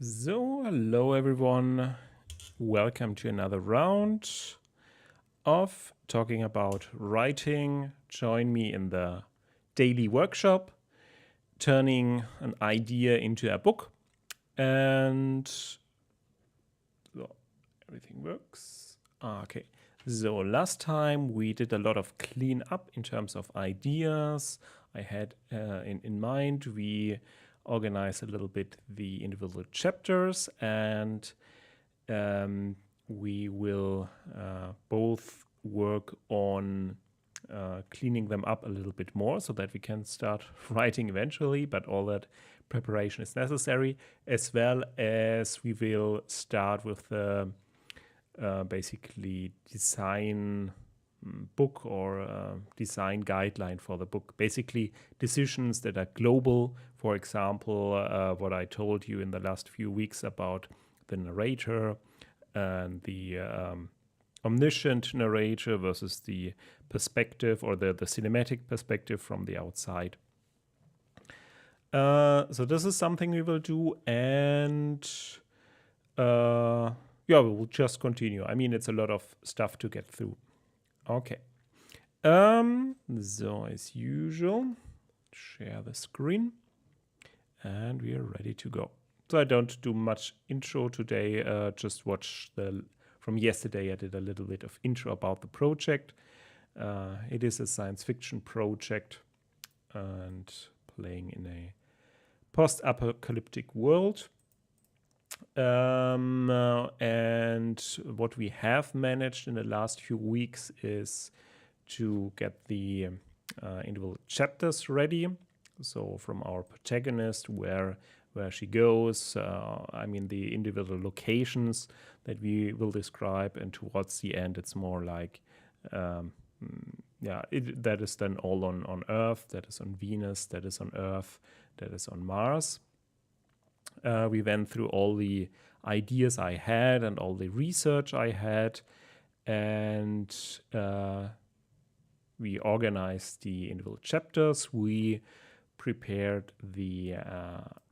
So, hello everyone. Welcome to another round of talking about writing. Join me in the daily workshop, turning an idea into a book. And so everything works. Okay. So last time we did a lot of clean up in terms of ideas. I had in mind we organize a little bit the individual chapters, and we will both work on cleaning them up a little bit more so that we can start writing eventually, but all that preparation is necessary, as well as we will start with the basically design book or design guideline for the book. Basically decisions that are global. For example, what I told you in the last few weeks about the narrator and the omniscient narrator versus the perspective or the cinematic perspective from the outside. So this is something we will do, and yeah, we will just continue. I mean, it's a lot of stuff to get through. Okay. So as usual, share the screen, and we are ready to go. So I don't do much intro today. Just watch from yesterday. I did a little bit of intro about the project. It is a science fiction project and playing in a post-apocalyptic world. And what we have managed in the last few weeks is to get the individual chapters ready. So from our protagonist, where she goes, I mean the individual locations that we will describe, and towards the end it's more like that is then all on Earth, that is on Venus, that is on Earth, that is on Mars. We went through all the ideas I had and all the research I had, and we organized the individual chapters. We prepared the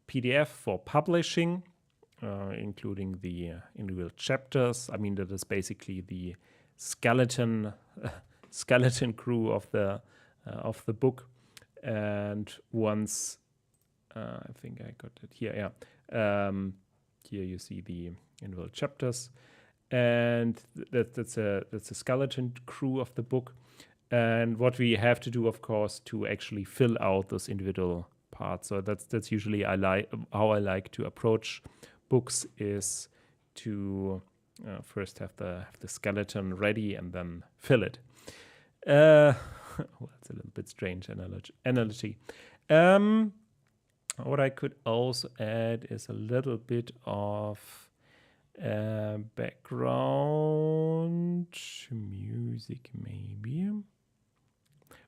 PDF for publishing, including the individual chapters. I mean, that is basically the skeleton crew of the book. And once I think I got it here. Yeah, here you see the individual chapters, and that's a skeleton crew of the book. And what we have to do, of course, to actually fill out those individual parts. So that's usually how I like to approach books, is to first have the skeleton ready and then fill it. Well, it's a little bit strange analogy. What I could also add is a little bit of background music, maybe.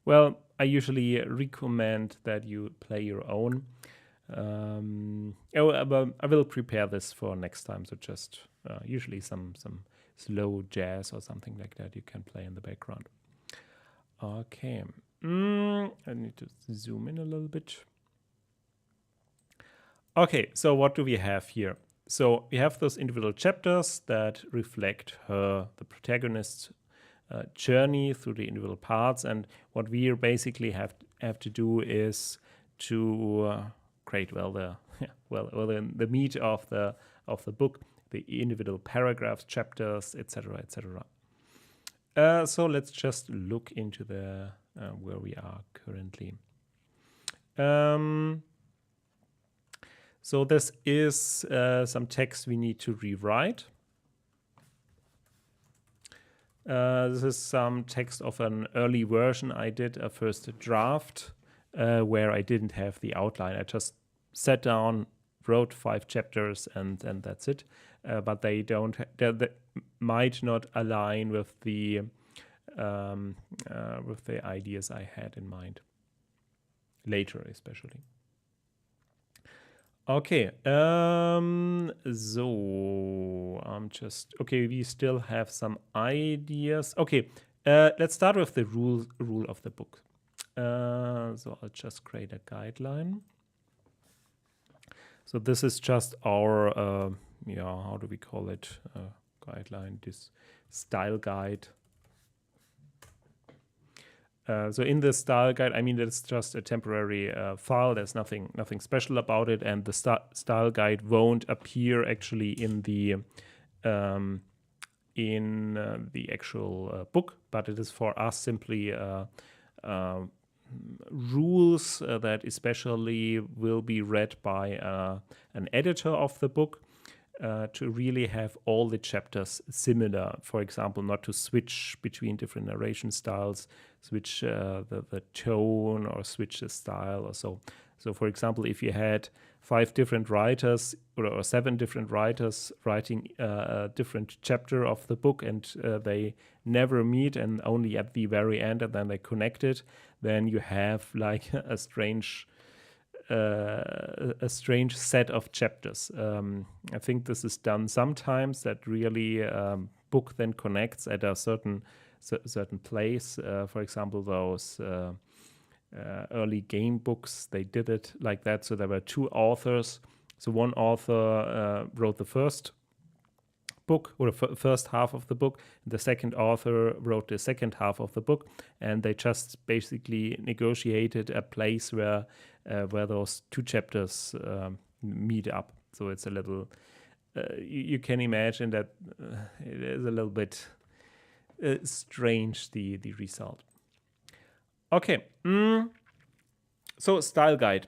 Well, I usually recommend that you play your own. I will prepare this for next time. So just usually some slow jazz or something like that you can play in the background. Okay. I need to zoom in a little bit. Okay, so what do we have here? So we have those individual chapters that reflect the protagonist's journey through the individual parts, and what we basically have to do is to create the meat of the book, the individual paragraphs, chapters, etc., etc. So let's just look into the where we are currently. So this is some text we need to rewrite. This is some text of an early version. I did a first draft where I didn't have the outline. I just sat down, wrote 5 chapters, and that's it. But they might not align with the ideas I had in mind later, especially. Okay, so we still have some ideas. Okay, let's start with the rule of the book. So I'll just create a guideline. So this is just our, how do we call it? Guideline, this style guide. So in the style guide, I mean, it's just a temporary file. There's nothing special about it, and the style guide won't appear actually in the actual book, but it is for us simply rules that especially will be read by an editor of the book. To really have all the chapters similar. For example, not to switch between different narration styles, switch the tone, or switch the style or so. So for example, if you had 5 different writers or 7 different writers writing a different chapter of the book, and they never meet and only at the very end and then they connect it, then you have like a strange set of chapters. I think this is done sometimes, that really book then connects at a certain place. For example, those early game books, they did it like that. So there were 2 authors. So one author wrote the first book, or the first half of the book. The second author wrote the second half of the book, and they just basically negotiated a place where those 2 chapters meet up. So it's a little, you can imagine that it is a little bit strange, the result. Okay, so style guide.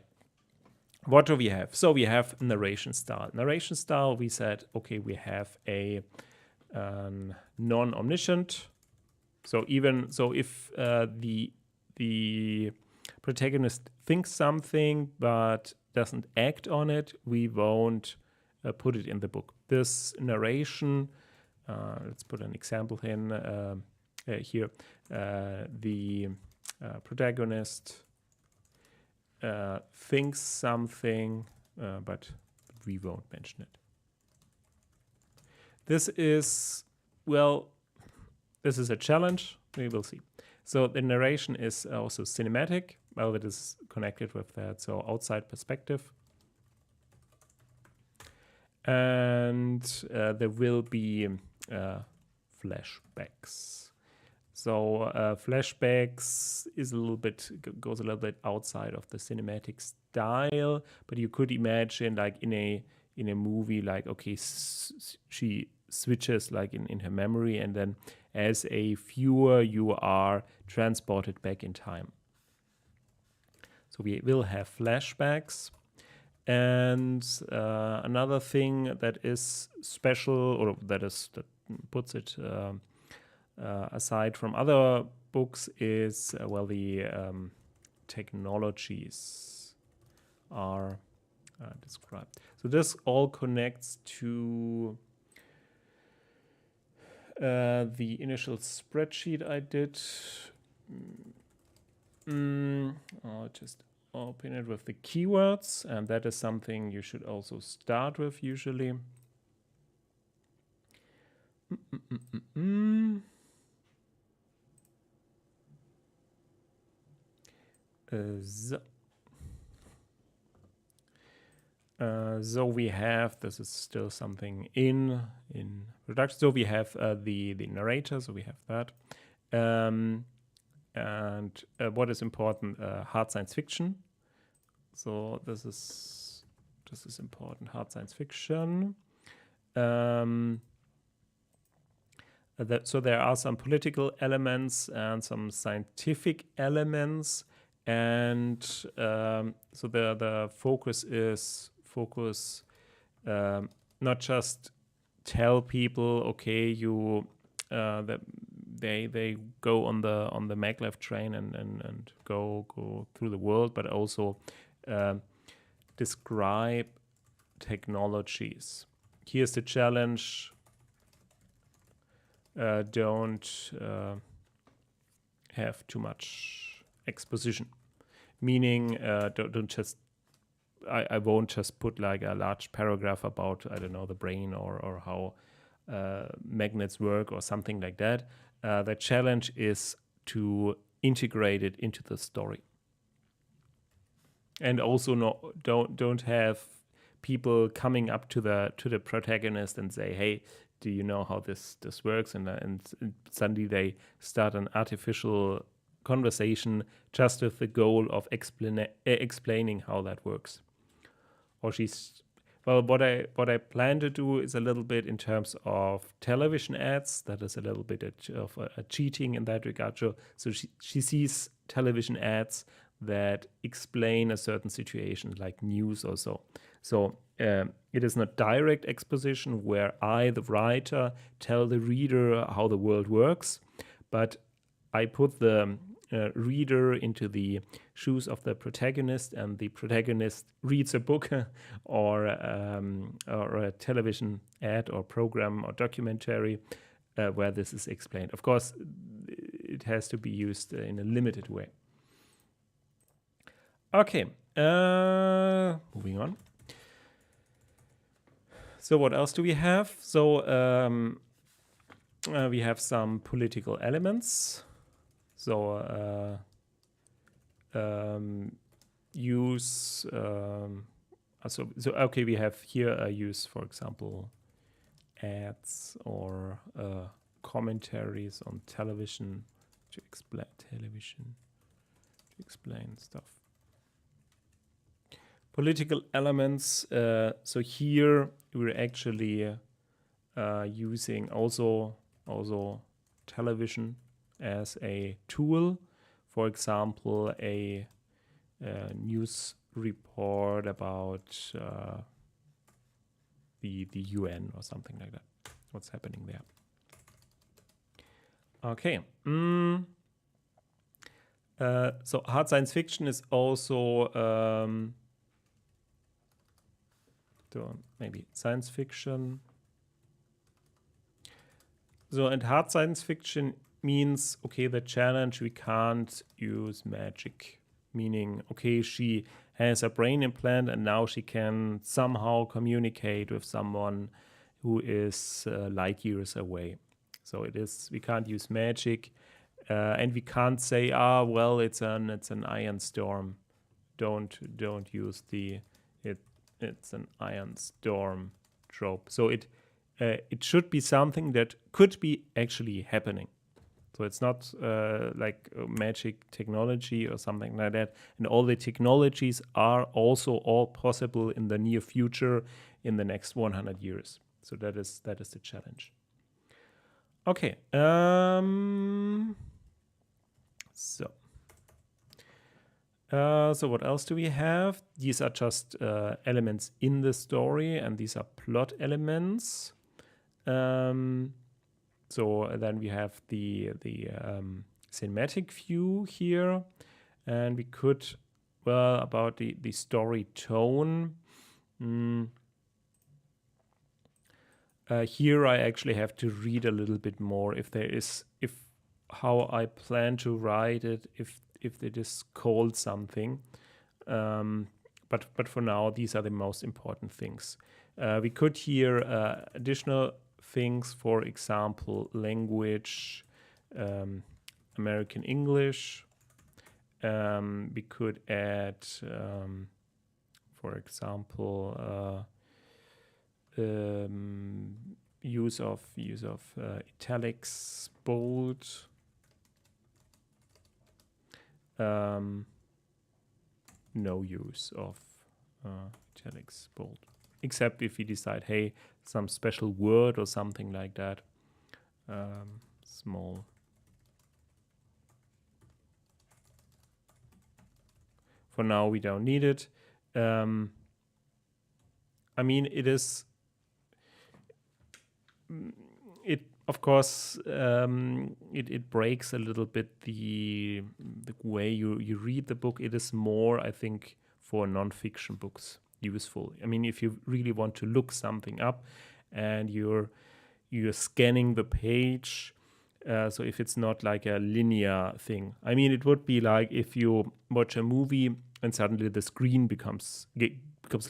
What do we have? So we have narration style. Narration style, we said, okay, we have a non-omniscient So if the protagonist thinks something but doesn't act on it, we won't put it in the book. This narration, let's put an example in here. The protagonist thinks something, but we won't mention it. This is a challenge. We will see. So the narration is also cinematic. Well, it is connected with that. So outside perspective. And there will be flashbacks. So flashbacks goes a little bit outside of the cinematic style, but you could imagine like in a movie, like, okay, she switches like in her memory, and then as a viewer you are transported back in time. So we will have flashbacks. And another thing that is special, or that puts it aside from other books, is the technologies are described. So this all connects to the initial spreadsheet I did. I'll just open it with the keywords, and that is something you should also start with usually. So we have, this is still something in production. So we have the narrator, so we have that. And what is important, hard science fiction. So this is important, hard science fiction. So there are some political elements and some scientific elements, and so the focus is not just tell people, okay, you that they go on the maglev train and go through the world, but also describe technologies. Here's the challenge. Don't have too much exposition, meaning don't just I won't just put like a large paragraph about, I don't know, the brain or how magnets work or something like that. The challenge is to integrate it into the story, and also don't have people coming up to the protagonist and say, hey, do you know how this works? And suddenly they start an artificial conversation just with the goal of explaining how that works. Or what I plan to do is a little bit in terms of television ads. That is a little bit of a cheating in that regard. So she sees television ads that explain a certain situation, like news or so. So it is not direct exposition where I, the writer, tell the reader how the world works, but I put the reader into the shoes of the protagonist, and the protagonist reads a book or a television ad or program or documentary where this is explained. Of course, it has to be used in a limited way. Okay, moving on. So what else do we have? So we have some political elements. So use okay, we have here a use, for example, ads or commentaries on television to explain stuff. Political elements. So here we're actually using also television as a tool. For example, a news report about the UN or something like that. What's happening there? Okay. So hard science fiction is also so maybe science fiction. So, and hard science fiction means, okay, the challenge, we can't use magic. Meaning, okay, she has a brain implant and now she can somehow communicate with someone who is light years away. So it is, we can't use magic, and we can't say, well, it's an iron storm. Don't use it's an iron storm trope. So it should be something that could be actually happening. So it's not like magic technology or something like that. And all the technologies are also all possible in the near future, in the next 100 years. So that is the challenge. Okay. So what else do we have? These are just elements in the story, and these are plot elements. So then we have the cinematic view here, and we could, well, about the story tone. Here I actually have to read a little bit more if how I plan to write it, if it is called something. But for now, these are the most important things. We could hear additional things, for example, language, American English. We could add, for example, use of italics, bold. No use of italics, bold, except if we decide, hey, some special word or something like that. Small. For now, we don't need it. I mean, it is. It of course it breaks a little bit the way you read the book. It is more, I think, for non-fiction books useful. I mean, if you really want to look something up and you're scanning the page, so if it's not like a linear thing. I mean, it would be like if you watch a movie and suddenly the screen becomes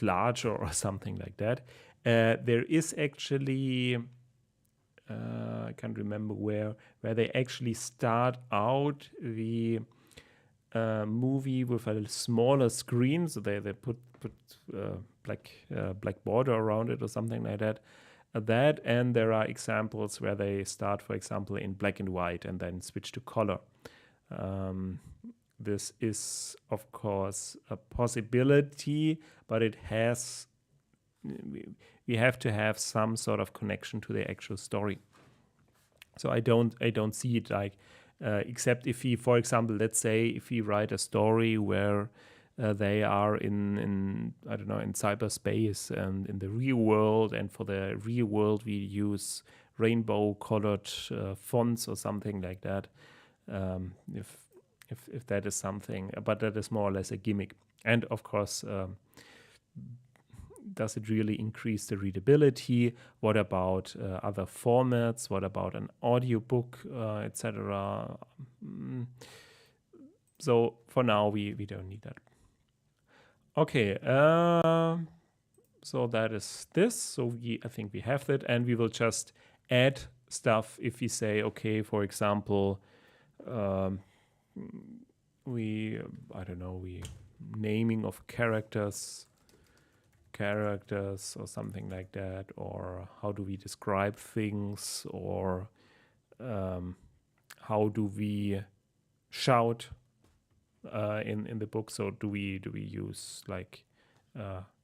larger or something like that. There is actually I can't remember where they actually start out the movie with a smaller screen, so they put black border around it or something like that. That, and there are examples where they start, for example, in black and white and then switch to color. This is, of course, a possibility, but it has. We have to have some sort of connection to the actual story. So I don't see it like, except if we, for example, let's say if we write a story where they are in I don't know, in cyberspace and in the real world, and for the real world we use rainbow colored fonts or something like that. If that is something, but that is more or less a gimmick. And of course, does it really increase the readability? What about other formats? What about an audiobook, etc.? So for now, we don't need that. Okay, so that is this. So I think we have that, and we will just add stuff if we say, okay, for example, we naming of characters or something like that, or how do we describe things, or how do we shout in the book. So do we use like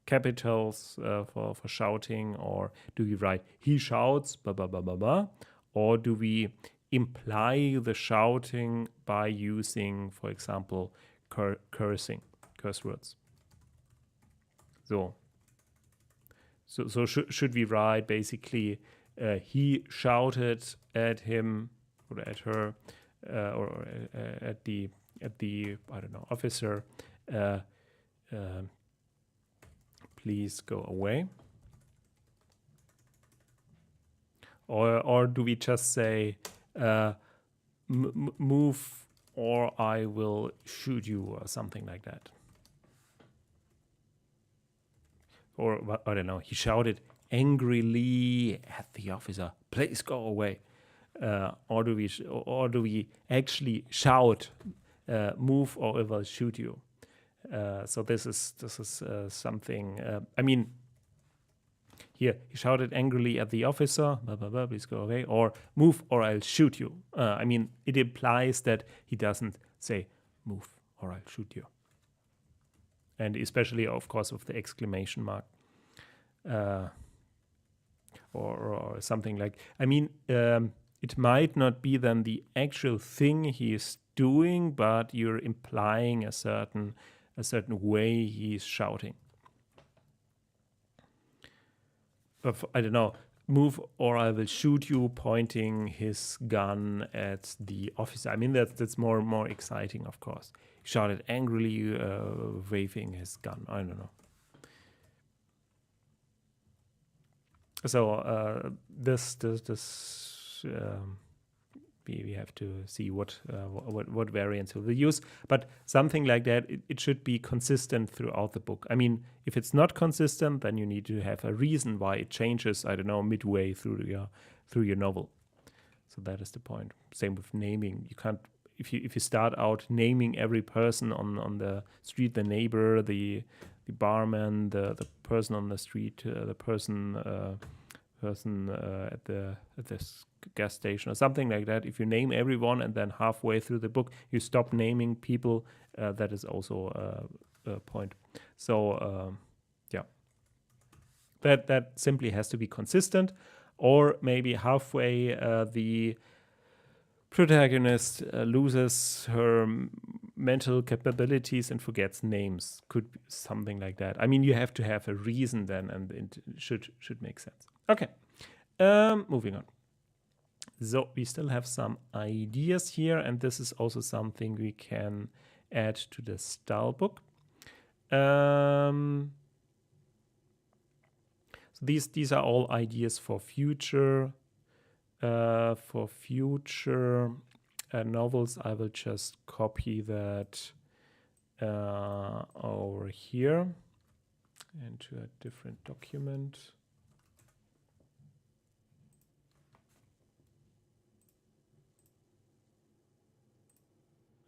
capitals for shouting, or do we write he shouts blah blah blah blah blah, or do we imply the shouting by using, for example, curse words? So should we write basically he shouted at him or at her or at the I don't know, officer, please go away. Or do we just say move or I will shoot you or something like that? Or I don't know, he shouted angrily at the officer, please go away. Or do we actually shout, move or I will shoot you? So this is something. I mean, here he shouted angrily at the officer, blah, blah, blah, please go away, or move or I'll shoot you. I mean, it implies that he doesn't say move or I'll shoot you. And especially, of course, with the exclamation mark. Or something like, I mean, it might not be then the actual thing he is doing, but you're implying a certain way he's shouting. I don't know, move or I will shoot you, pointing his gun at the officer. I mean, that's more exciting, of course. He shouted angrily, waving his gun. I don't know. So we have to see what variants we will use, but something like that, it should be consistent throughout the book. I mean, if it's not consistent, then you need to have a reason why it changes, I don't know, midway through your novel. So that is the point. Same with naming. You can't, if you start out naming every person on the street, the neighbor, the barman, the person on the street, the person at the gas station or something like that. If you name everyone and then halfway through the book you stop naming people, that is also a point. So yeah, that simply has to be consistent. Or maybe halfway the protagonist loses her mental capabilities and forgets names. Could be something like that. I mean, you have to have a reason then, and it should make sense. Okay, moving on. So we still have some ideas here, and this is also something we can add to the style book. So these are all ideas for future novels. I will just copy that over here into a different document.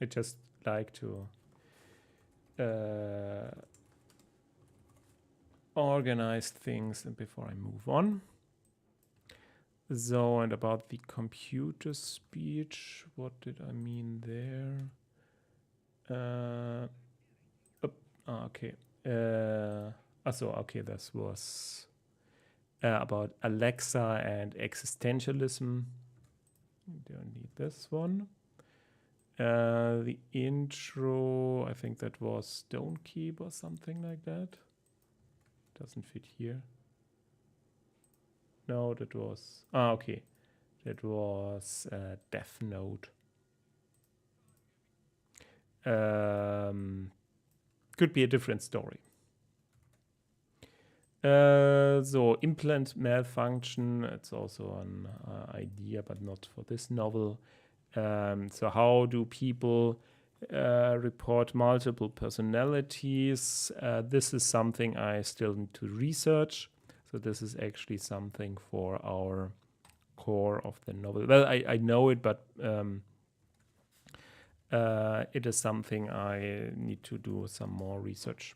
I just like to organize things before I move on. So, and about the computer speech, what did I mean there? Okay. Okay, this was about Alexa and existentialism. Don't need this one. The intro, I think that was Stone Keep or something like that. Doesn't fit here. No, that was... okay. That was Death Note. Could be a different story. So, implant malfunction. It's also an idea, but not for this novel. So how do people report multiple personalities? This is something I still need to research. So this is actually something for our core of the novel. Well, I know it, but it is something I need to do some more research.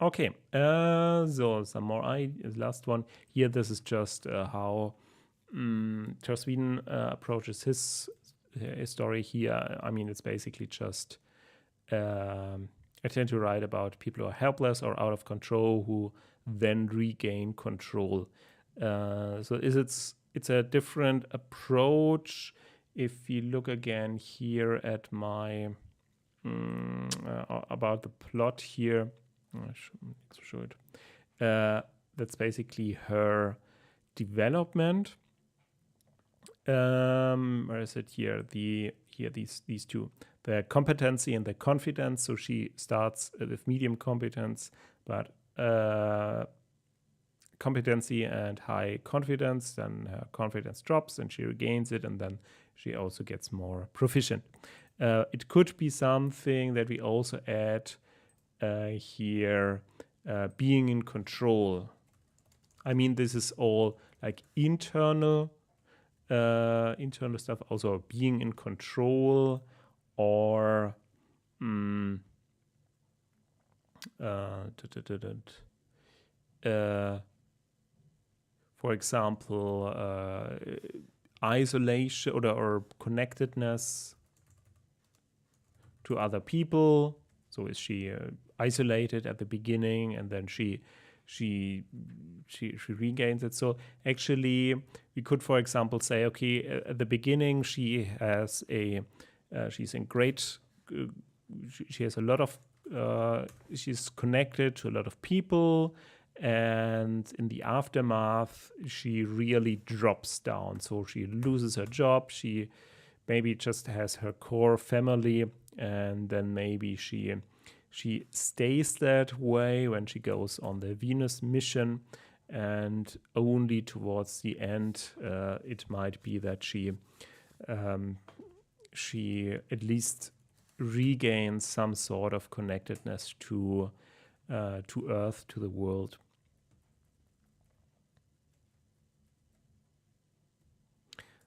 Okay, so some more last one. Here, this is just how Joss Whedon approaches his story here. I mean, it's basically just I tend to write about people who are helpless or out of control who then regain control. So it's a different approach. If you look again here at my about the plot here, I show it. That's basically her development. Where is it here? These two, the competency and the confidence. So she starts with medium competence, but competency and high confidence. Then her confidence drops, and she regains it, and then she also gets more proficient. It could be something that we also add here, being in control. I mean, this is all like internal stuff, also being in control, or for example, isolation or connectedness to other people. So is she isolated at the beginning, and then she regains it? So actually, we could, for example, say, okay, at the beginning she has she's in great. She has a lot of. She's connected to a lot of people, and in the aftermath, she really drops down. So she loses her job. She maybe just has her core family, and then maybe she stays that way when she goes on the Venus mission, and only towards the end it might be that she at least regains some sort of connectedness to Earth, to the world.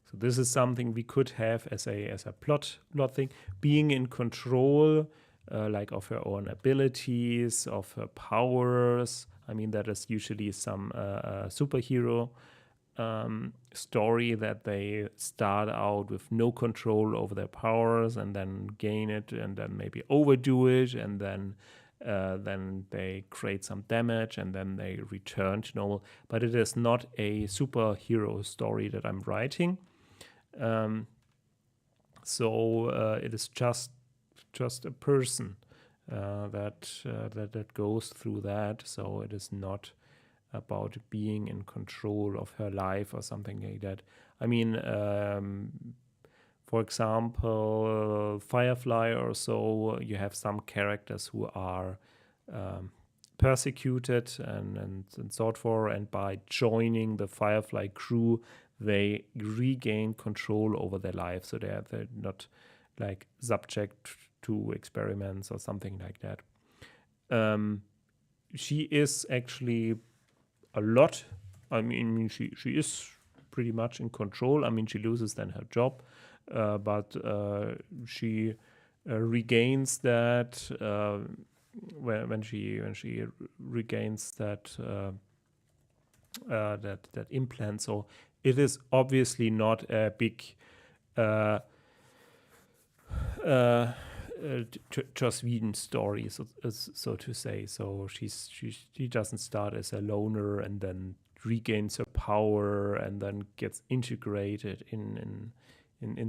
So this is something we could have as a plot thing, being in control, like of her own abilities, of her powers. I mean, that is usually some superhero story, that they start out with no control over their powers and then gain it, and then maybe overdo it, and then they create some damage, and then they return to normal. But it is not a superhero story that I'm writing. So it is just a person that goes through that. So it is not about being in control of her life or something like that. I mean, for example, Firefly or so, you have some characters who are persecuted and sought for, and by joining the Firefly crew, they regain control over their life. So they're not like subject to experiments or something like that. She is actually a lot. I mean, she is pretty much in control. I mean, she loses then her job, but she regains that when she regains that that implant. So it is obviously not a big Joss Whedon story, so to say. So she doesn't start as a loner and then regains her power and then gets integrated in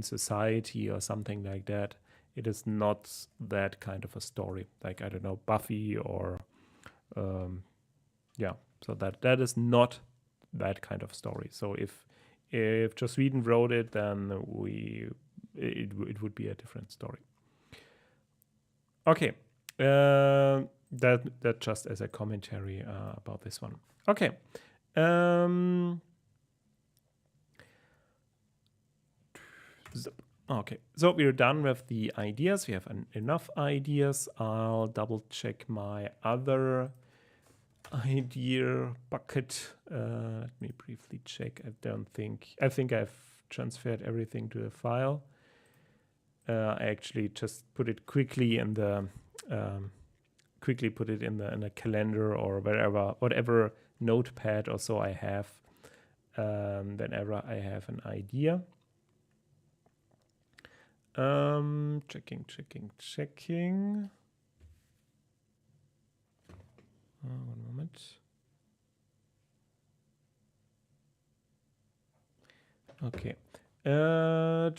society or something like that. It is not that kind of a story, like, I don't know, Buffy or so that is not that kind of story. So if Joss Whedon wrote it, then it would be a different story. Okay, that just as a commentary about this one. Okay. Okay, so we're done with the ideas. We have enough ideas. I'll double check my other idea bucket. Let me briefly check. I think I've transferred everything to the file. I actually just put it quickly in the in a calendar or whatever notepad or so I have whenever I have an idea. Checking. One moment. Okay. I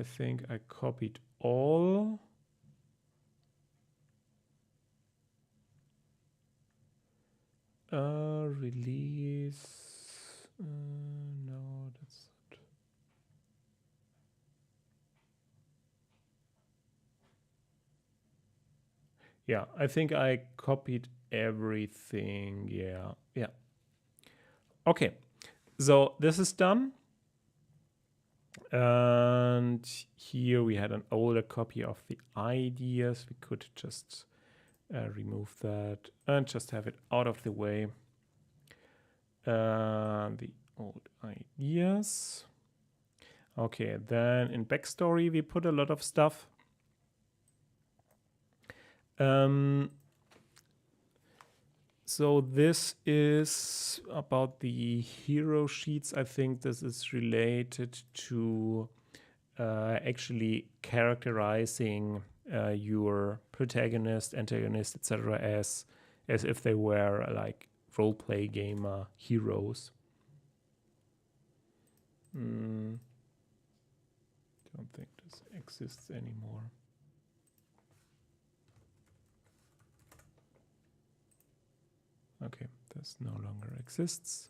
think I copied all. Release. No, that's not. Yeah, I think I copied everything. Yeah. Okay, so this is done. And here we had an older copy of the ideas. We could just remove that and just have it out of the way. The old ideas. Okay, then in backstory we put a lot of stuff. So this is about the hero sheets. I think this is related to actually characterizing your protagonist, antagonist, etc. as if they were like role-play gamer heroes. Don't think this exists anymore. Okay, this no longer exists.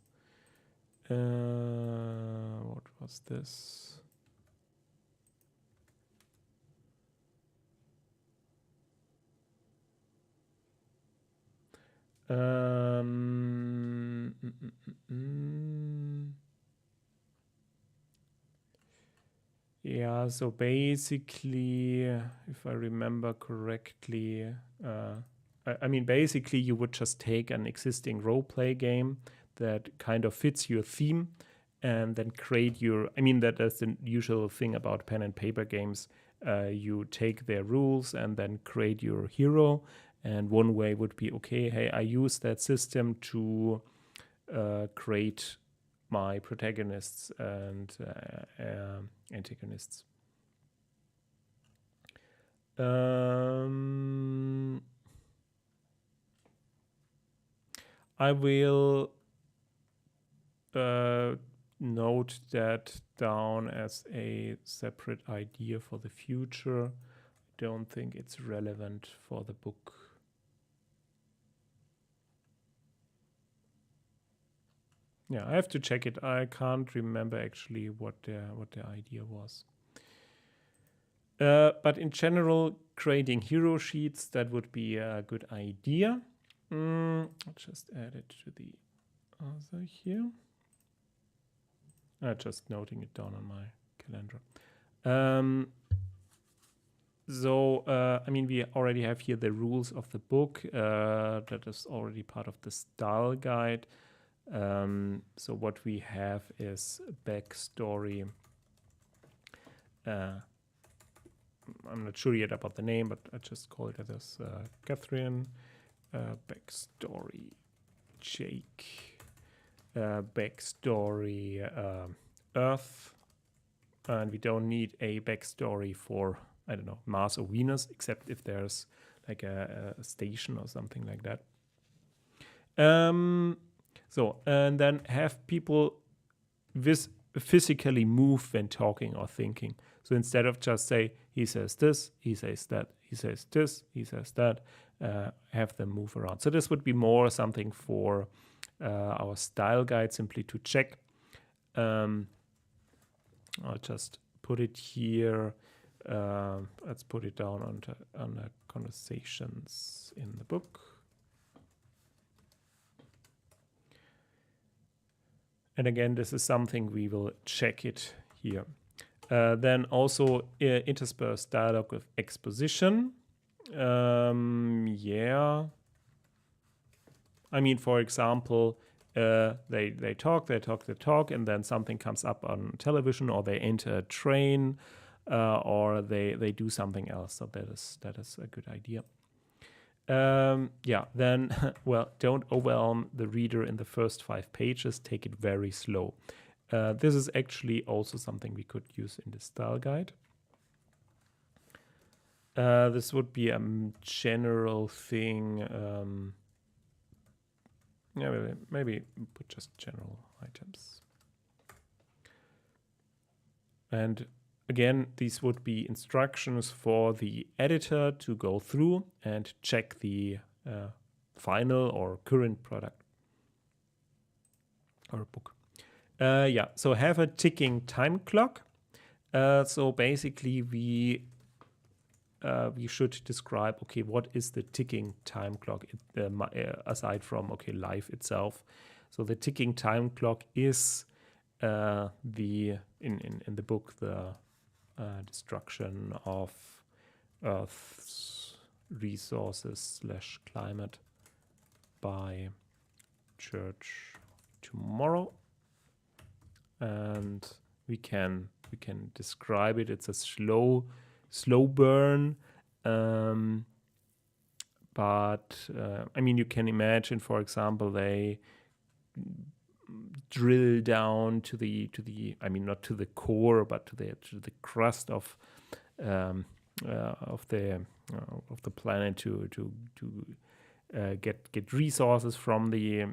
What was this? Yeah, so basically, if I remember correctly, I mean, basically you would just take an existing role-play game that kind of fits your theme and then create your, I mean, that's the usual thing about pen and paper games. You take their rules and then create your hero. And one way would be, okay, hey, I use that system to create my protagonists and antagonists. I will note that down as a separate idea for the future. I don't think it's relevant for the book. Yeah, I have to check it. I can't remember actually what the idea was. But in general, creating hero sheets, that would be a good idea. I'll just add it to the other here. Just noting it down on my calendar. I mean, we already have here the rules of the book. That is already part of the style guide. So what we have is backstory. I'm not sure yet about the name, but I just call it as Catherine. Backstory Jake. Backstory Earth. And we don't need a backstory for, I don't know, Mars or Venus, except if there's like a station or something like that. So, and then have people physically move when talking or thinking. So instead of just say, he says this, he says that, he says this, he says that, have them move around. So this would be more something for our style guide, simply to check. I'll just put it here. Let's put it down on the conversations in the book. And again, this is something we will check it here. Then also intersperse dialogue with exposition. Yeah. I mean, for example, they talk, and then something comes up on television, or they enter a train, or they do something else. So that is a good idea. Yeah, then, well, don't overwhelm the reader in the first 5 pages. Take it very slow. This is actually also something we could use in the style guide. This would be a general thing. Yeah, maybe put just general items. And again, these would be instructions for the editor to go through and check the final or current product. or a book. Yeah, so have a ticking time clock. So basically we should describe, okay, what is the ticking time clock aside from, okay, life itself. So the ticking time clock is in the book, the destruction of Earth's resources / climate by Church Tomorrow. And we can describe it. It's a slow burn, but I mean, you can imagine, for example, they drill down to the I mean, not to the core, but to the crust of the planet to get resources from the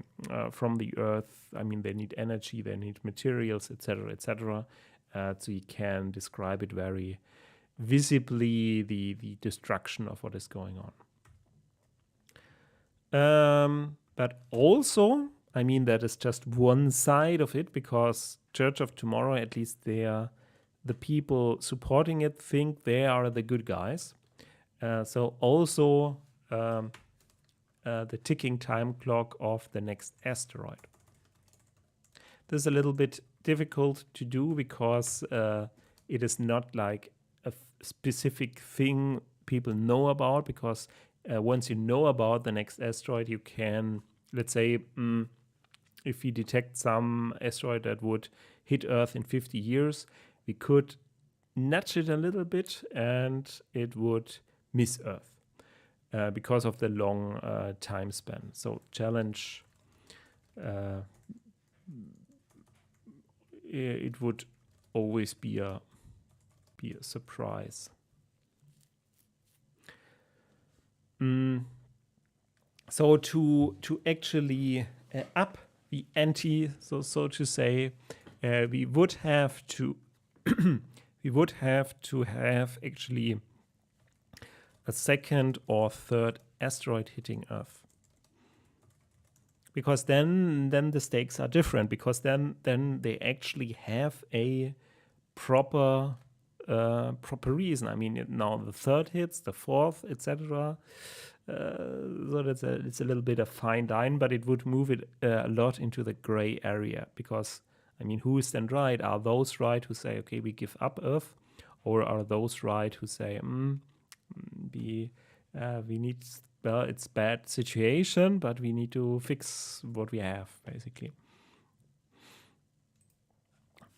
Earth. I mean, they need energy, they need materials, etc., etc. So you can describe it very visibly, the destruction of what is going on. But also, I mean, that is just one side of it, because Church of Tomorrow, at least the people supporting it think they are the good guys. So also the ticking time clock of the next asteroid. This is a little bit difficult to do because it is not like a specific thing people know about, because once you know about the next asteroid, you can, let's say, if we detect some asteroid that would hit Earth in 50 years, we could nudge it a little bit and it would miss Earth because of the long time span. So challenge, it would always be a surprise. So to actually up the ante, so to say, we would have to have actually a second or third asteroid hitting Earth, because then the stakes are different, because then they actually have a proper reason. I mean, now the third hits, the fourth, etc. So it's a little bit of fine line, but it would move it a lot into the gray area, because I mean, who is then right? Are those right who say, okay, we give up Earth, or are those right who say, we need, well, it's bad situation, but we need to fix what we have, basically.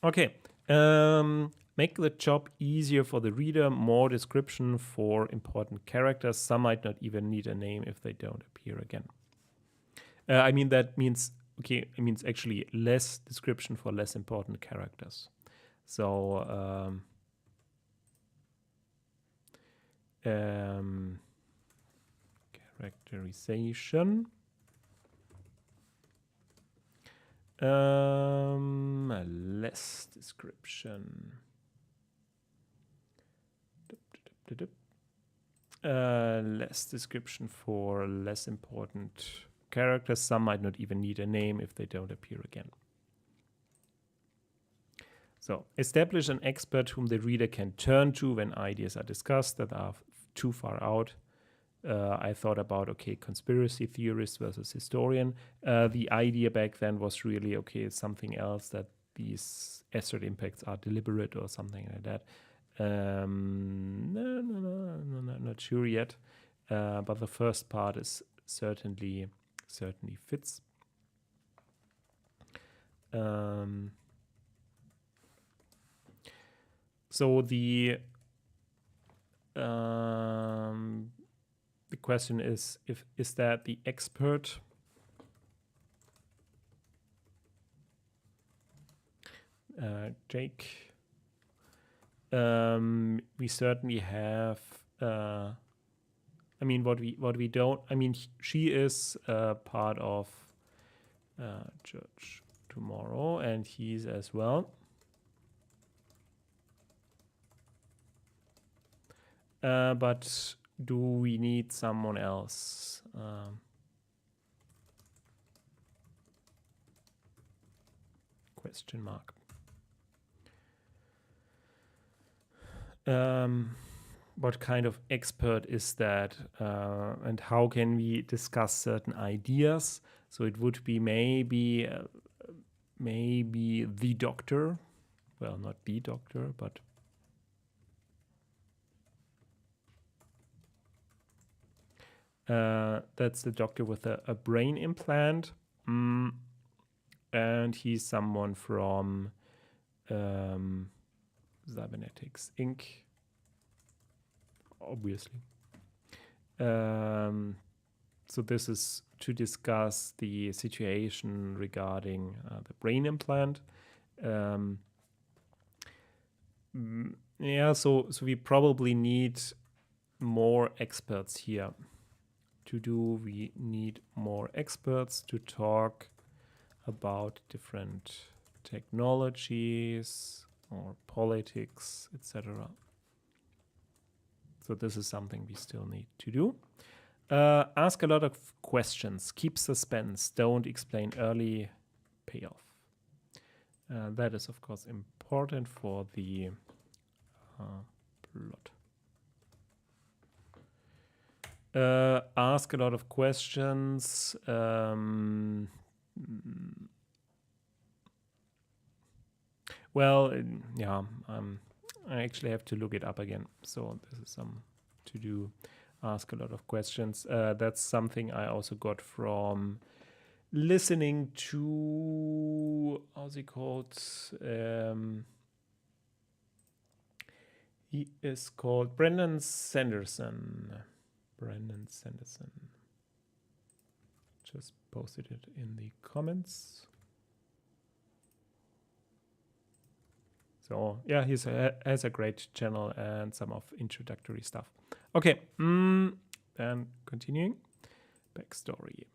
Okay. Make the job easier for the reader, more description for important characters. Some might not even need a name if they don't appear again. I mean, that means, okay, it means actually less description for less important characters. So, characterization. Less description. Less description for less important characters. Some might not even need a name if they don't appear again. So, establish an expert whom the reader can turn to when ideas are discussed that are too far out. I thought about, okay, conspiracy theorist versus historian. The idea back then was really, okay, something else, that these asteroid impacts are deliberate or something like that. No, not sure yet. But the first part is certainly fits. So the question is that the expert Jake? We certainly have. I mean, what we don't. I mean, she is part of Church Tomorrow, and he's as well. But do we need someone else? Question mark. What kind of expert is that, and how can we discuss certain ideas? So it would be maybe the doctor. Well, not the doctor, but that's the doctor with a brain implant. And he's someone from Cybernetics Inc. Obviously. So this is to discuss the situation regarding the brain implant. Yeah, so we probably need more experts here. We need more experts to talk about different technologies or politics, etc. So this is something we still need to do. Ask a lot of questions. Keep suspense. Don't explain early. Payoff. That is, of course, important for the plot. Ask a lot of questions. Well, yeah, I actually have to look it up again. So this is some to do. Ask a lot of questions. That's something I also got from listening to, how's he called? He is called Brendan Sanderson. Just posted it in the comments. So yeah, he has a great channel and some of introductory stuff. Okay, then continuing. Backstory.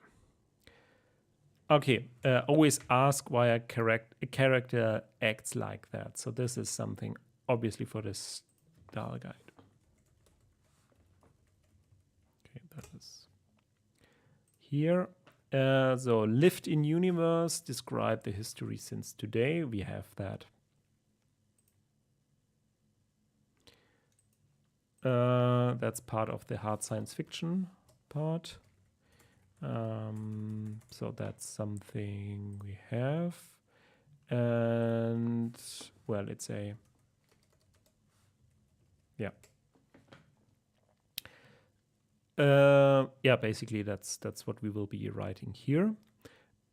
Okay, always ask why a character acts like that. So this is something obviously for this style guide. Okay, that is here. So lived in universe, describe the history since today. We have that. That's part of the hard science fiction part. So that's something we have. And well, it's a, yeah. Yeah, basically that's what we will be writing here.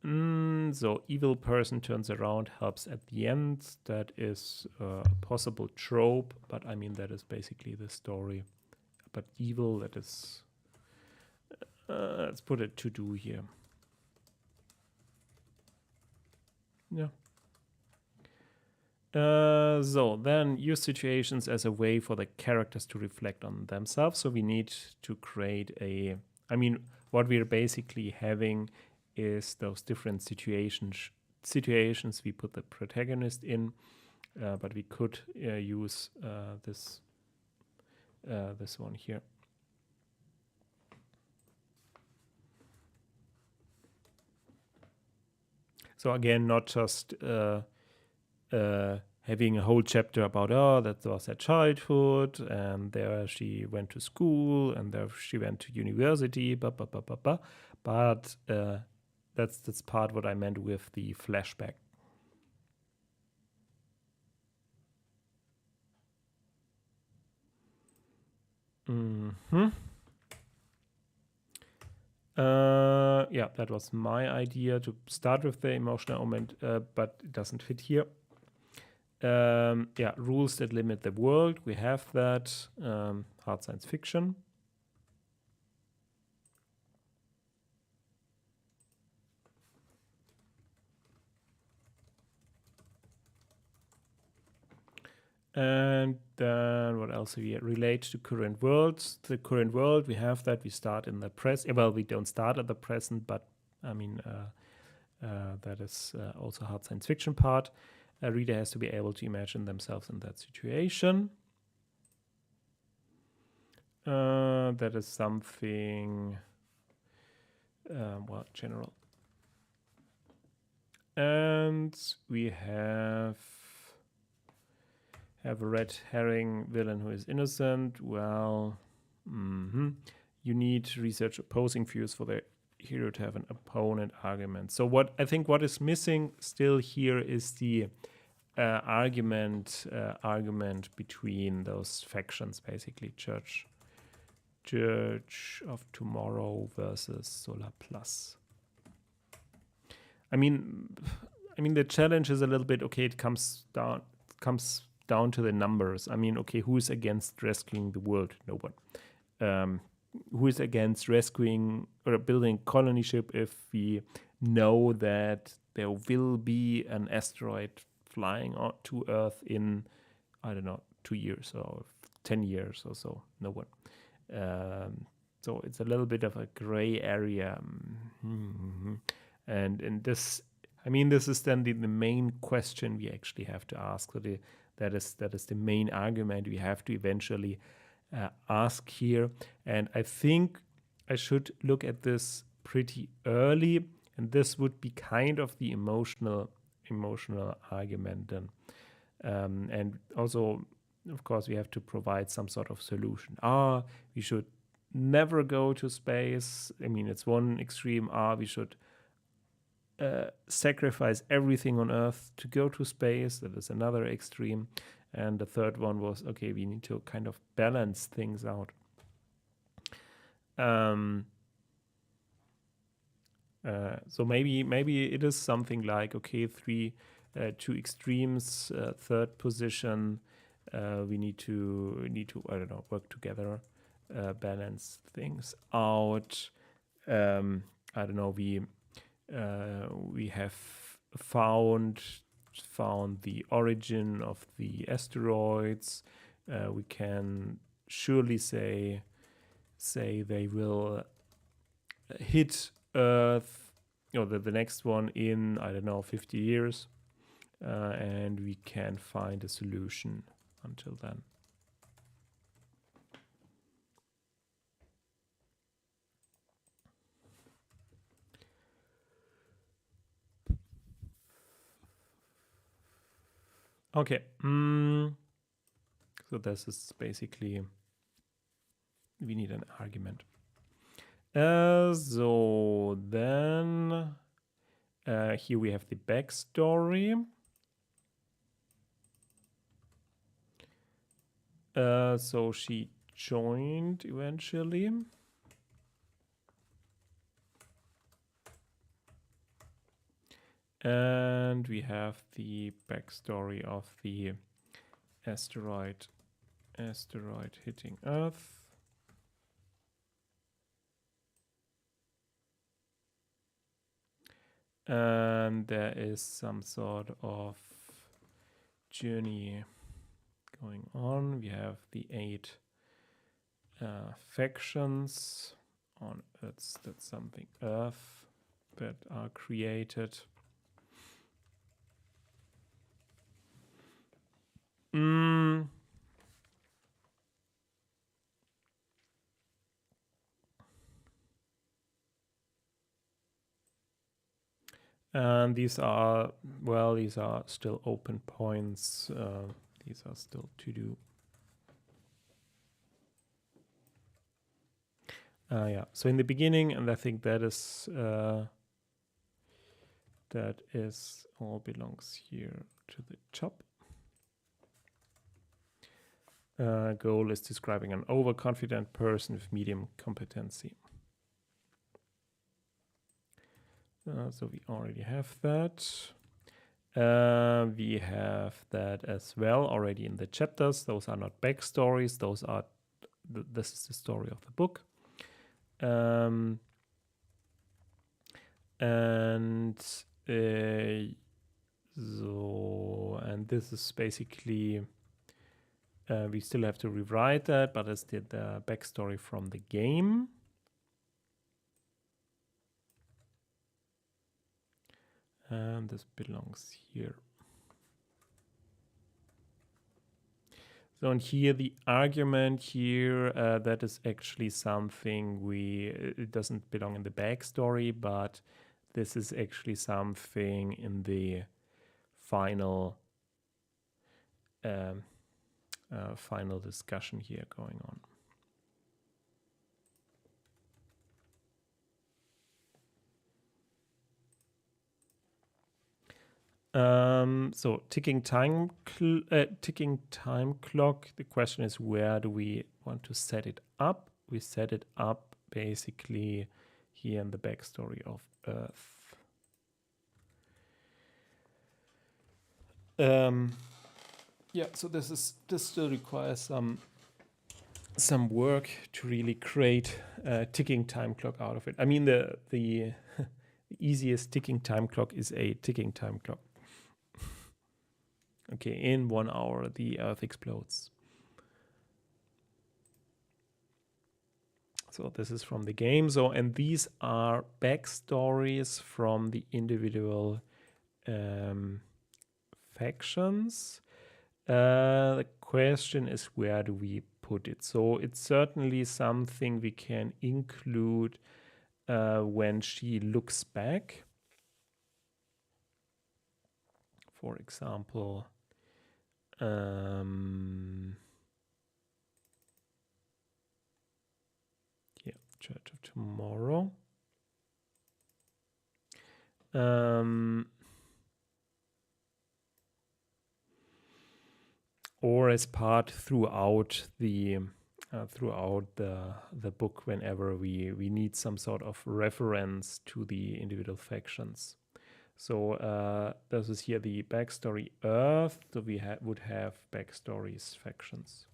So evil person turns around, helps at the end. That is a possible trope, but I mean that is basically the story. But evil, that is, let's put a to do here. Yeah. So then use situations as a way for the characters to reflect on themselves. So we need to create a, I mean, what we're basically having is those different situations we put the protagonist in, but we could use this one here. So again, not just having a whole chapter about, oh, that was her childhood, and there she went to school, and there she went to university, but that's part what I meant with the flashback. Yeah, that was my idea to start with the emotional moment, but it doesn't fit here. Yeah, rules that limit the world. We have that. Hard science fiction. And then what else we relate to current worlds? The current world, we have that. We start in the present. Well, we don't start at the present, but I mean, that is also hard science fiction part. A reader has to be able to imagine themselves in that situation. That is something, well, general. And we have a red herring villain who is innocent. Well, you need research opposing views for the hero to have an opponent argument. So what I think what is missing still here is the argument between those factions, basically Church of Tomorrow versus Solar Plus. I mean the challenge is a little bit, okay, it comes down to the numbers. I mean, okay, who is against rescuing the world? No one. Who is against rescuing or building a colony ship if we know that there will be an asteroid flying to Earth in, I don't know, 2 years or 10 years or so? No one. So it's a little bit of a gray area. And in this, I mean, this is then the main question we actually have to ask. So that is the main argument we have to eventually ask here. And I think I should look at this pretty early, and this would be kind of the emotional argument then. And also, of course, we have to provide some sort of solution. We should never go to space. I mean, it's one extreme. We should sacrifice everything on Earth to go to space. That is another extreme. And the third one was, okay, we need to kind of balance things out. So maybe it is something like, okay, two extremes, third position. We need to I don't know, work together, balance things out. I don't know. We have found the origin of the asteroids. We can surely say they will hit Earth, the next one in, I don't know, 50 years, and we can find a solution until then. Okay. So this is basically, we need an argument. So then here we have the backstory. So she joined eventually. And we have the backstory of the asteroid hitting Earth. And there is some sort of journey going on. We have the 8 factions on Earth. That's something Earth that are created. And these are still open points. These are still to do. Yeah, so in the beginning, and I think that is all belongs here to the top. Goal is describing an overconfident person with medium competency. So we already have that. We have that as well already in the chapters. Those are not backstories. Those are this is the story of the book. And this is basically we still have to rewrite that, but it's the backstory from the game. And this belongs here. So and here the argument here, that is actually something it doesn't belong in the backstory, but this is actually something in the final final discussion here going on. So ticking time clock. The question is, where do we want to set it up? We set it up basically here in the backstory of Earth. Yeah, so this still requires some work to really create a ticking time clock out of it. I mean, the easiest ticking time clock is a ticking time clock. Okay, in 1 hour, the Earth explodes. So this is from the game. So, and these are backstories from the individual factions. The question is, where do we put it? So it's certainly something we can include when she looks back. For example, yeah, Church of Tomorrow. Or as part throughout the book, whenever we need some sort of reference to the individual factions. So this is here the backstory Earth. So we would have backstories factions.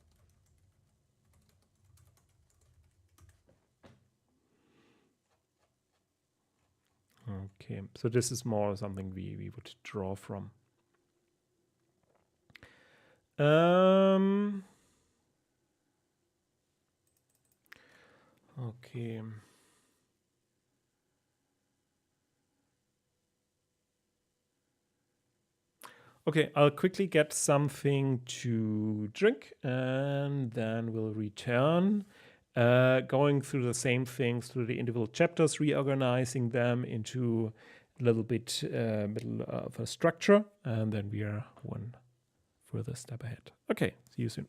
Okay, so this is more something we would draw from. Okay. Okay, I'll quickly get something to drink and then we'll return. Going through the same things through the individual chapters, reorganizing them into a little bit middle of a structure, and then we are one further step ahead. Okay, see you soon.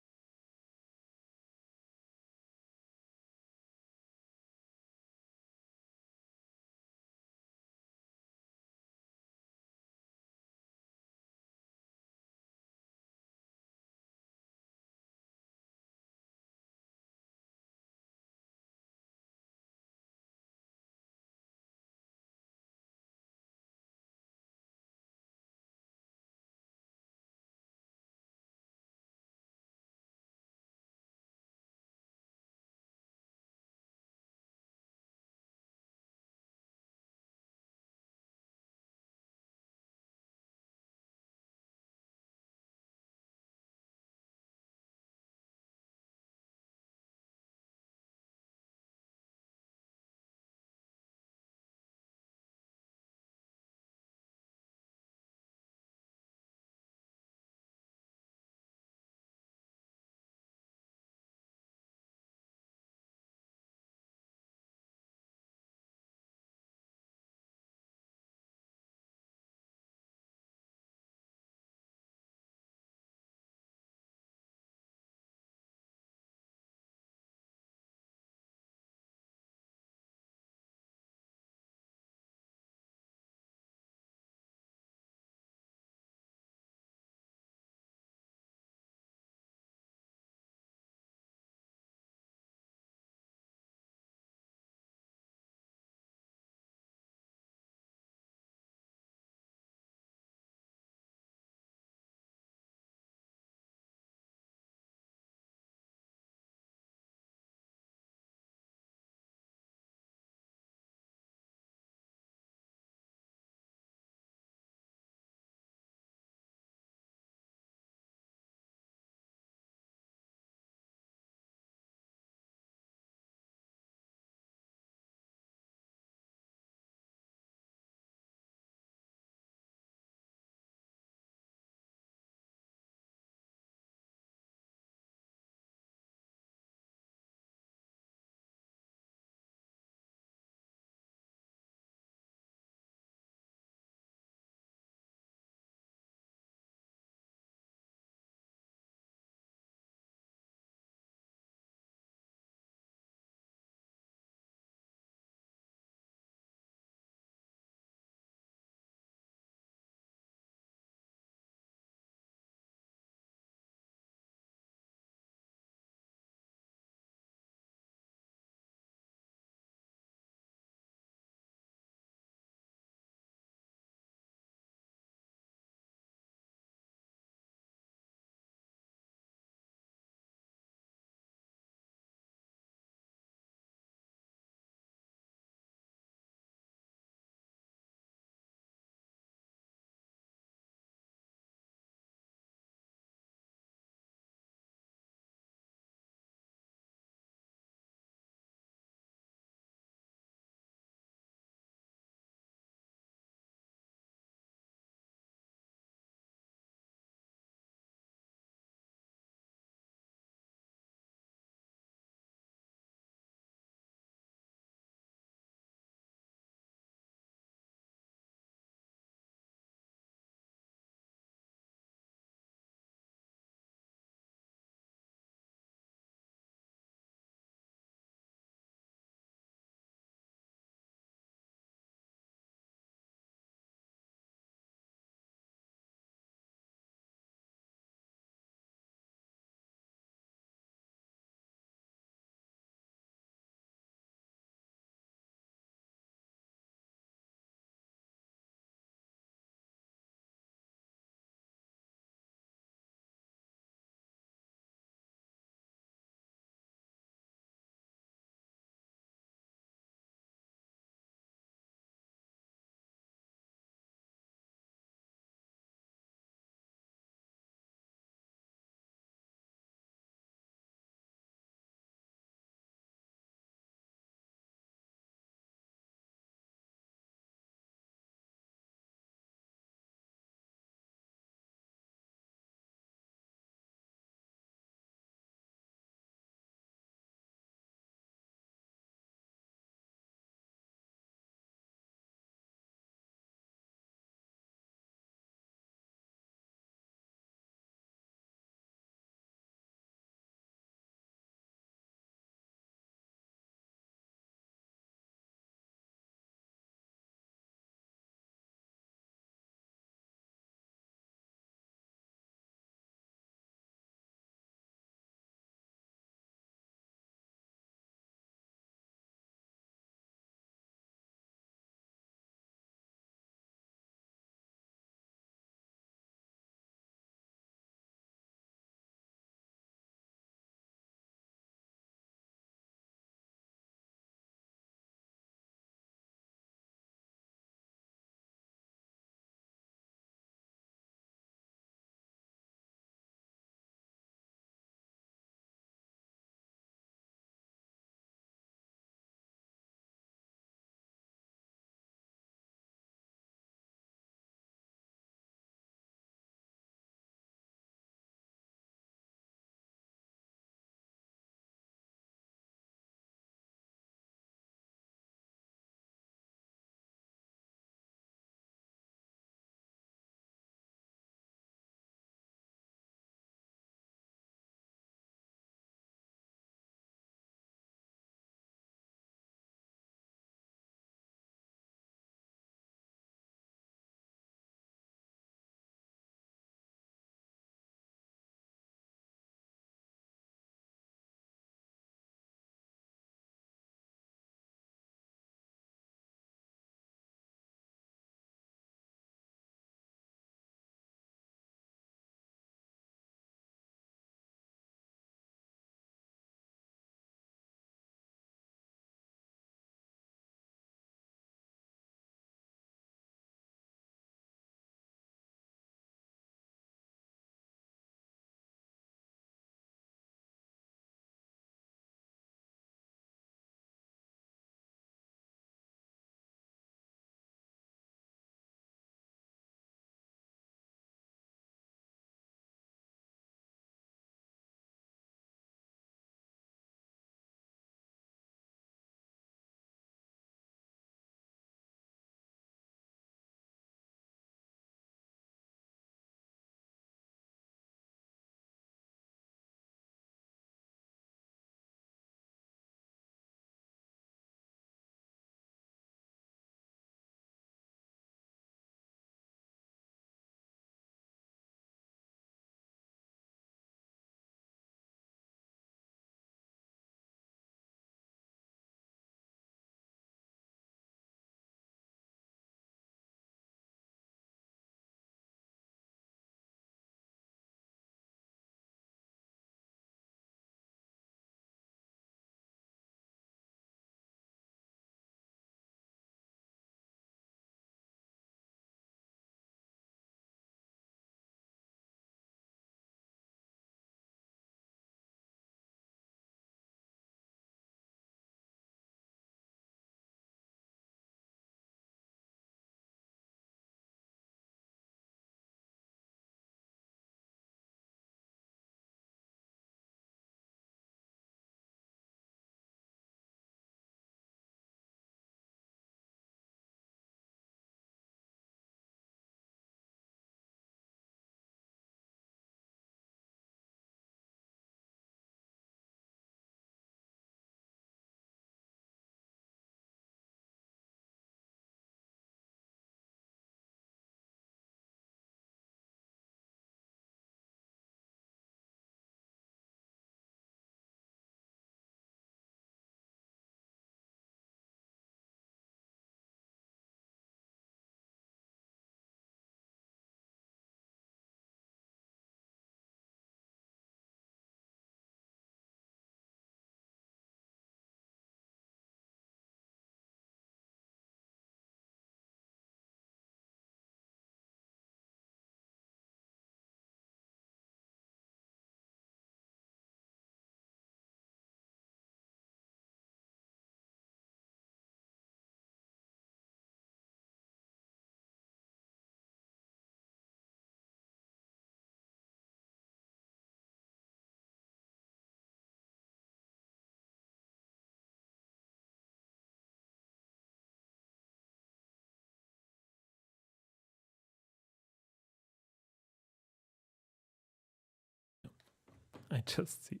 I just see.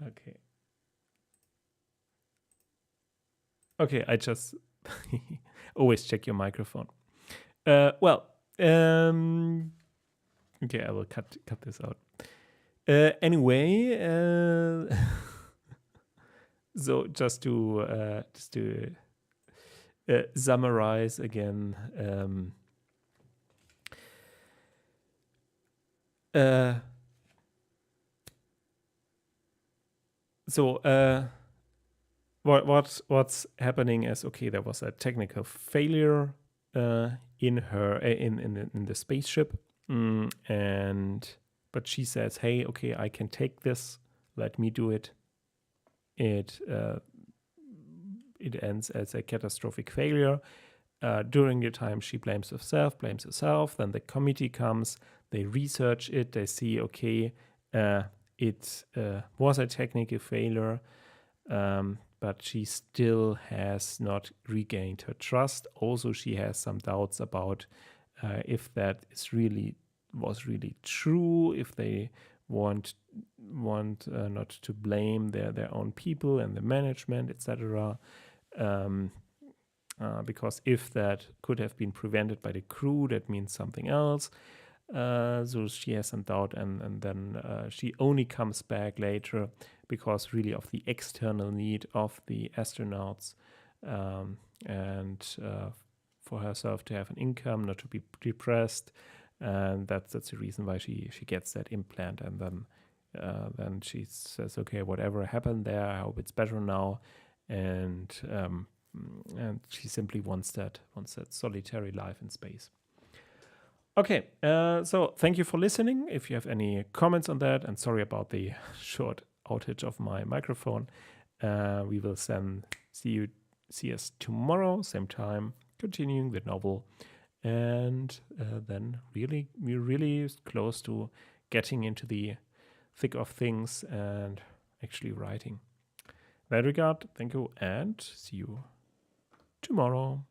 Okay. Okay, I just always check your microphone. Well, okay, I will cut this out. Anyway, so just to summarize again. What's happening is, okay, there was a technical failure in the spaceship, but she says, hey, okay, I can take this, let me do it. It ends as a catastrophic failure. During the time, she blames herself. Then the committee comes, they research it, they see, okay, it was a technical failure, but she still has not regained her trust. Also, she has some doubts about if that was really true, if they want not to blame their own people and the management, etc. Because if that could have been prevented by the crew, that means something else. So she has some doubt, and then she only comes back later because really of the external need of the astronauts, and for herself to have an income, not to be depressed, and that's the reason why she gets that implant. And then she says, okay, whatever happened there, I hope it's better now, and she simply wants that solitary life in space. Okay, so thank you for listening. If you have any comments on that, and sorry about the short outage of my microphone, we will see us tomorrow, same time, continuing the novel, and then we're really close to getting into the thick of things and actually writing. In that regard, thank you, and see you tomorrow.